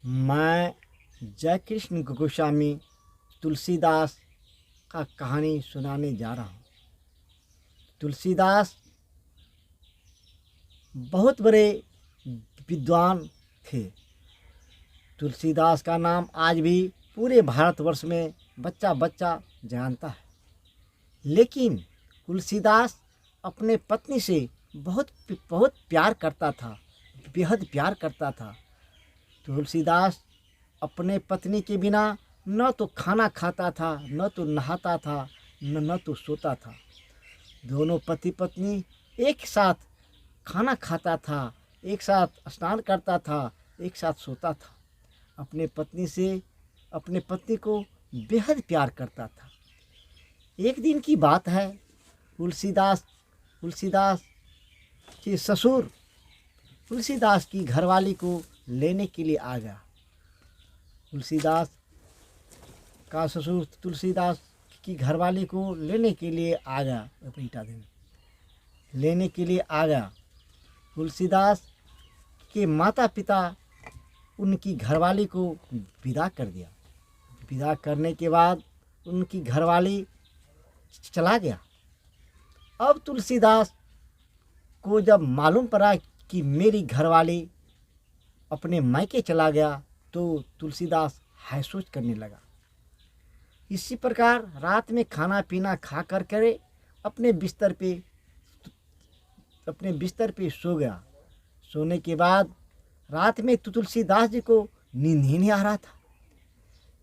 मैं जय कृष्ण गोस्वामी तुलसीदास का कहानी सुनाने जा रहा हूँ। तुलसीदास बहुत बड़े विद्वान थे। तुलसीदास का नाम आज भी पूरे भारतवर्ष में बच्चा बच्चा जानता है। लेकिन तुलसीदास अपने पत्नी से बहुत बहुत प्यार करता था, बेहद प्यार करता था। तुलसीदास अपने पत्नी के बिना न तो खाना खाता था, न तो नहाता था, न तो सोता था। दोनों पति पत्नी एक साथ खाना खाता था, एक साथ स्नान करता था, एक साथ सोता था। अपने पत्नी को बेहद प्यार करता था। एक दिन की बात है, तुलसीदास के ससुर तुलसीदास की घरवाली को लेने के लिए आ गया। तुलसीदास का ससुर तुलसीदास की घरवाली को लेने के लिए आ गया। लेने के लिए आ गया। तुलसीदास के माता पिता उनकी घरवाली को विदा कर दिया। विदा करने के बाद उनकी घरवाली चला गया। अब तुलसीदास को जब मालूम पड़ा कि मेरी घरवाली अपने मायके चला गया, तो तुलसीदास है सोच करने लगा। इसी प्रकार रात में खाना पीना खा कर करे अपने बिस्तर पे सो गया। सोने के बाद रात में तुलसीदास जी को नींद ही नहीं आ रहा था।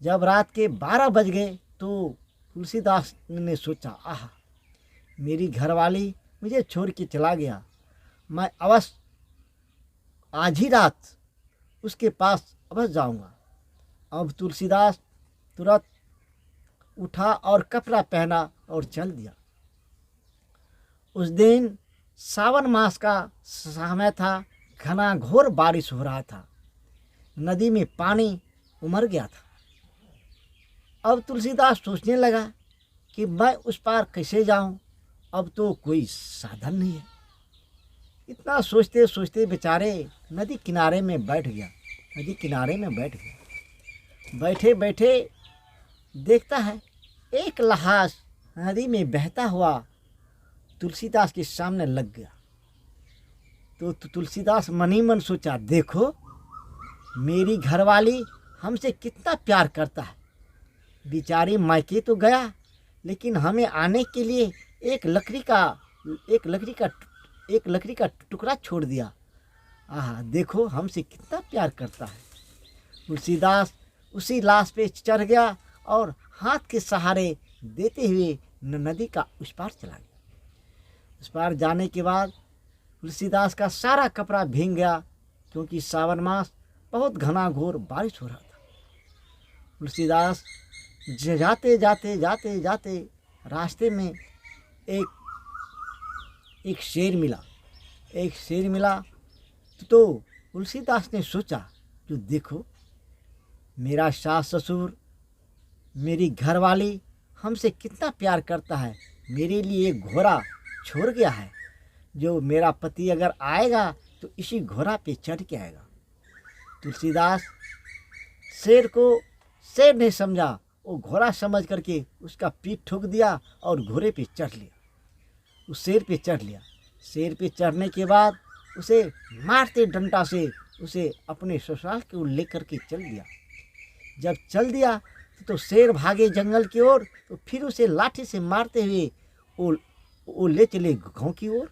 जब रात के 12 बज गए तो तुलसीदास ने सोचा, आह, मेरी घरवाली मुझे छोड़ के चला गया, मैं अवश्य आज ही रात उसके पास अवश्य जाऊंगा। अब तुलसीदास तुरंत उठा और कपड़ा पहना और चल दिया। उस दिन सावन मास का समय था। घना घोर बारिश हो रहा था। नदी में पानी उमड़ गया था। अब तुलसीदास सोचने लगा कि मैं उस पार कैसे जाऊं, अब तो कोई साधन नहीं है। इतना सोचते सोचते बेचारे नदी किनारे में बैठ गया। बैठे बैठे देखता है एक लहास नदी में बहता हुआ तुलसीदास के सामने लग गया। तो तुलसीदास मन ही मन सोचा, देखो मेरी घरवाली हमसे कितना प्यार करता है। बेचारी मायके तो गया, लेकिन हमें आने के लिए एक लकड़ी का टुकड़ा छोड़ दिया। आह, देखो हमसे कितना प्यार करता है। तुलसीदास उसी लाश पे चढ़ गया और हाथ के सहारे देते हुए नदी का उस पार चला गया। उस पार जाने के बाद तुलसीदास का सारा कपड़ा भीग गया, क्योंकि सावन मास बहुत घना घोर बारिश हो रहा था। तुलसीदास जाते जाते जाते जाते रास्ते में एक शेर मिला। तो तुलसीदास ने सोचा, तो देखो मेरा सास ससुर, मेरी घरवाली हमसे कितना प्यार करता है, मेरे लिए एक घोड़ा छोड़ गया है। जो मेरा पति अगर आएगा तो इसी घोड़ा पे चढ़ के आएगा। तुलसीदास शेर नहीं समझा, वो घोड़ा समझ करके उसका पीठ ठोक दिया और घोड़े पे चढ़ लिया। उस शेर पे चढ़ लिया। शेर पे चढ़ने के बाद उसे मारते डंडा से उसे अपने ससुराल को लेकर के चल दिया। जब चल दिया तो शेर भागे जंगल की ओर, तो फिर उसे लाठी से मारते हुए वो ले चले गांव की ओर।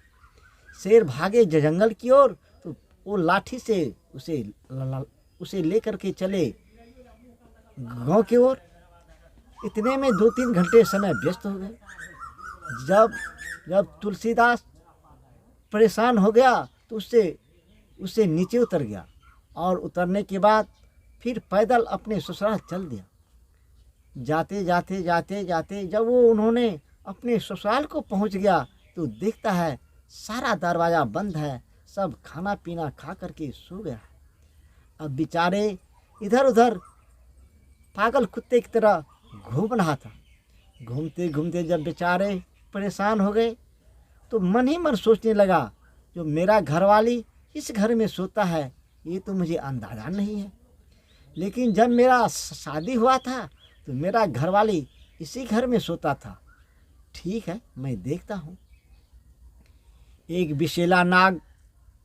शेर भागे जंगल की ओर, तो वो लाठी से उसे लेकर के चले गांव की ओर। इतने में 2-3 घंटे समय व्यस्त हो गए। जब तुलसीदास परेशान हो गया तो उससे नीचे उतर गया, और उतरने के बाद फिर पैदल अपने ससुराल चल दिया। जाते जाते जब उन्होंने अपने ससुराल को पहुंच गया, तो देखता है सारा दरवाज़ा बंद है, सब खाना पीना खा करके सो गया। अब बेचारे इधर उधर पागल कुत्ते की तरह घूम रहा था। घूमते घूमते जब बेचारे परेशान हो गए, तो मन ही मन सोचने लगा, जो मेरा घरवाली इस घर में सोता है, ये तो मुझे अंदाजा नहीं है। लेकिन जब मेरा शादी हुआ था तो मेरा घरवाली इसी घर में सोता था। ठीक है, मैं देखता हूँ। एक विषैला नाग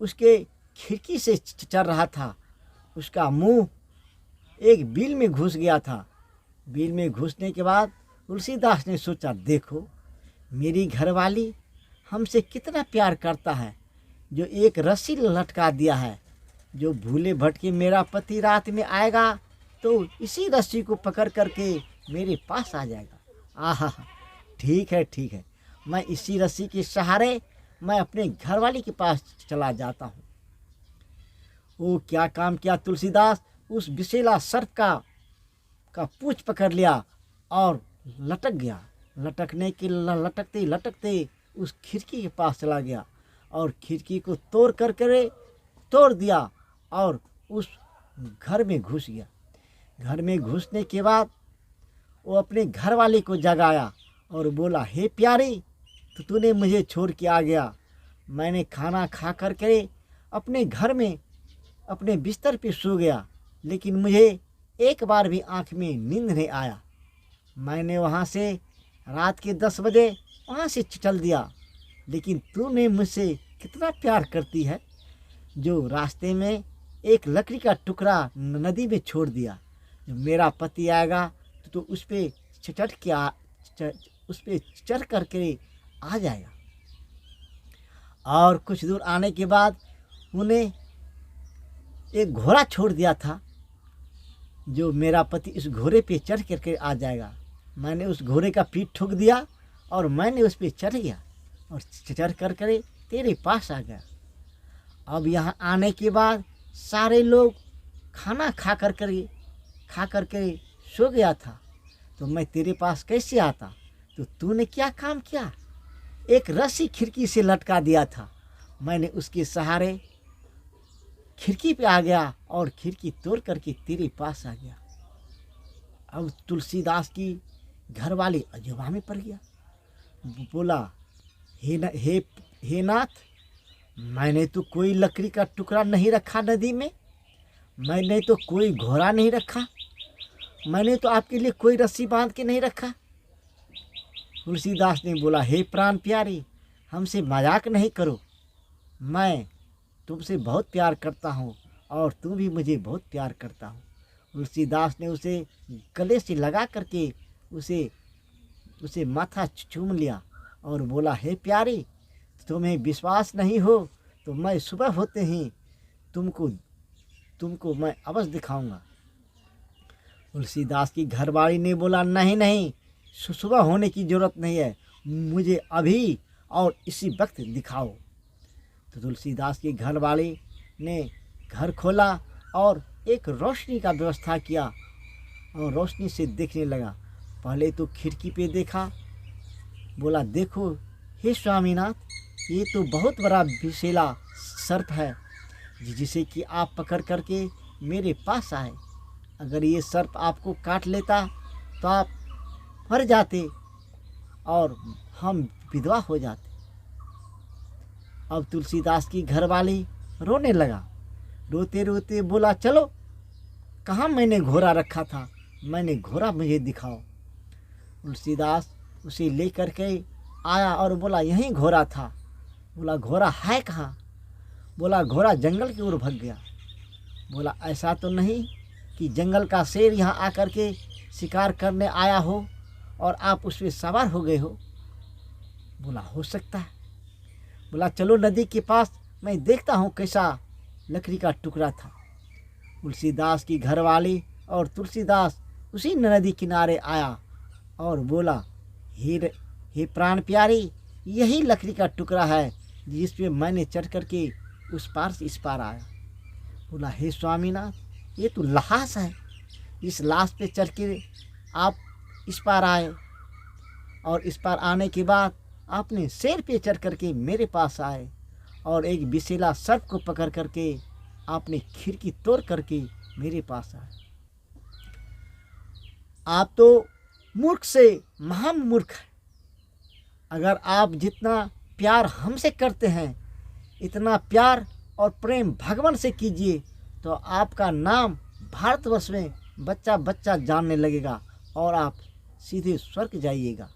उसके खिड़की से चल रहा था। उसका मुंह एक बिल में घुस गया था। बिल में घुसने के बाद तुलसीदास ने सोचा, देखो मेरी घरवाली हमसे कितना प्यार करता है, जो एक रस्सी लटका दिया है। जो भूले भटके मेरा पति रात में आएगा तो इसी रस्सी को पकड़ करके मेरे पास आ जाएगा। आहा, ठीक है, मैं इसी रस्सी के सहारे मैं अपने घरवाली के पास चला जाता हूँ। वो क्या काम किया तुलसीदास, उस विषैला सर्प का पूंछ पकड़ लिया और लटक गया। लटकते लटकते उस खिड़की के पास चला गया और खिड़की को तोड़ दिया और उस घर में घुस गया। घर में घुसने के बाद वो अपने घर वाले को जगाया और बोला, हे प्यारी, तो तूने मुझे छोड़ के आ गया। मैंने खाना खा कर के अपने घर में अपने बिस्तर पे सो गया, लेकिन मुझे एक बार भी आँख में नींद नहीं आया। मैंने वहाँ से रात के 10 बजे वहाँ से चल दिया, लेकिन तूने मुझसे कितना प्यार करती है, जो रास्ते में एक लकड़ी का टुकड़ा नदी में छोड़ दिया। जब मेरा पति आएगा तो उस पर चढ़ करके आ जाएगा। और कुछ दूर आने के बाद उन्हें एक घोड़ा छोड़ दिया था, जो मेरा पति इस घोड़े पे चढ़ करके आ जाएगा। मैंने उस घोड़े का पीठ ठोक दिया और मैंने उस पर चढ़ गया और चढ़ कर तेरे पास आ गया। अब यहाँ आने के बाद सारे लोग खाना खा करके सो गया था, तो मैं तेरे पास कैसे आता? तो तूने क्या काम किया? एक रस्सी खिड़की से लटका दिया था। मैंने उसके सहारे खिड़की पे आ गया और खिड़की तोड़ करके तेरे पास आ गया। अब तुलसीदास की घरवाली अजूबा में पड़ गया। बोला, हे नाथ, मैंने तो कोई लकड़ी का टुकड़ा नहीं रखा नदी में, मैंने तो कोई घोड़ा नहीं रखा, मैंने तो आपके लिए कोई रस्सी बांध के नहीं रखा। तुलसीदास ने बोला, हे प्राण प्यारी, हमसे मजाक नहीं करो, मैं तुमसे बहुत प्यार करता हूँ और तुम भी मुझे बहुत प्यार करता हो। तुलसीदास ने उसे गले से लगा करके उसे माथा चूम लिया और बोला, हे प्यारी, तुम्हें विश्वास नहीं हो तो मैं सुबह होते ही तुमको मैं अवश्य दिखाऊंगा। तुलसीदास की घरवाली ने बोला, नहीं, सुबह होने की ज़रूरत नहीं है, मुझे अभी और इसी वक्त दिखाओ। तो तुलसीदास की घरवाली ने घर खोला और एक रोशनी का व्यवस्था किया और रोशनी से देखने लगा। पहले तो खिड़की पे देखा, बोला, देखो हे स्वामीनाथ, ये तो बहुत बड़ा विषैला सर्प है, जिसे कि आप पकड़ करके मेरे पास आए। अगर ये सर्प आपको काट लेता तो आप मर जाते और हम विधवा हो जाते। अब तुलसीदास की घरवाली रोने लगा। रोते रोते बोला, चलो, कहाँ मैंने घोड़ा रखा था, घोड़ा मुझे दिखाओ। तुलसीदास उसे ले कर के आया और बोला, यहीं घोड़ा था। बोला, घोड़ा है कहाँ? बोला, घोड़ा जंगल की ओर भाग गया। बोला, ऐसा तो नहीं कि जंगल का शेर यहाँ आकर के शिकार करने आया हो और आप उस पर सवार हो गए हो? बोला, हो सकता है। बोला, चलो नदी के पास, मैं देखता हूँ कैसा लकड़ी का टुकड़ा था। तुलसीदास की घरवाली और तुलसीदास उसी नदी किनारे आया और बोला, हे प्राण प्यारी, यही लकड़ी का टुकड़ा है जिस पे मैंने चढ़ करके उस पार से इस पार आया। बोला, हे स्वामीनाथ, ये तो लाश है, इस लाश पे चढ़ के आप इस पार आए और इस पार आने के बाद आपने शेर पे चढ़ करके मेरे पास आए और एक विषैला सर्प को पकड़ करके आपने खिड़की तोड़ करके मेरे पास आए। आप तो मूर्ख से महामूर्ख है। अगर आप जितना प्यार हमसे करते हैं, इतना प्यार और प्रेम भगवान से कीजिए तो आपका नाम भारतवर्ष में बच्चा बच्चा जानने लगेगा और आप सीधे स्वर्ग जाइएगा।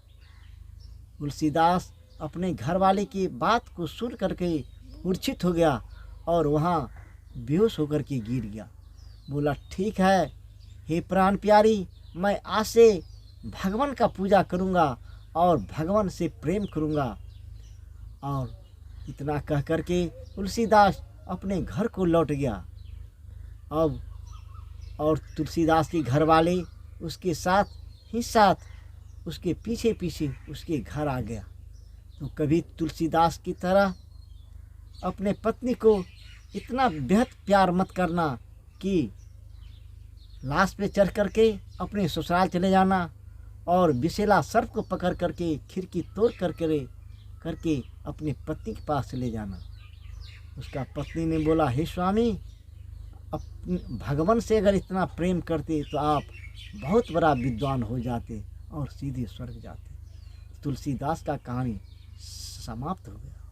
तुलसीदास अपने घरवाले की बात को सुन करके मूर्छित हो गया और वहाँ बेहोश होकर के गिर गया। बोला, ठीक है हे प्राण प्यारी, मैं आज से भगवान का पूजा करूँगा और भगवान से प्रेम करूँगा। और इतना कह करके तुलसीदास अपने घर को लौट गया। अब और तुलसीदास के घर वाले उसके साथ उसके पीछे पीछे उसके घर आ गया। तो कभी तुलसीदास की तरह अपने पत्नी को इतना बेहद प्यार मत करना कि लाश पे चढ़ करके अपने ससुराल चले जाना और विषैला सर्प को पकड़ करके खिड़की तोड़ करके अपनी पत्नी के पास चले जाना। उसका पत्नी ने बोला, हे स्वामी, भगवान से अगर इतना प्रेम करते तो आप बहुत बड़ा विद्वान हो जाते और सीधे स्वर्ग जाते। तुलसीदास का कहानी समाप्त हो गया।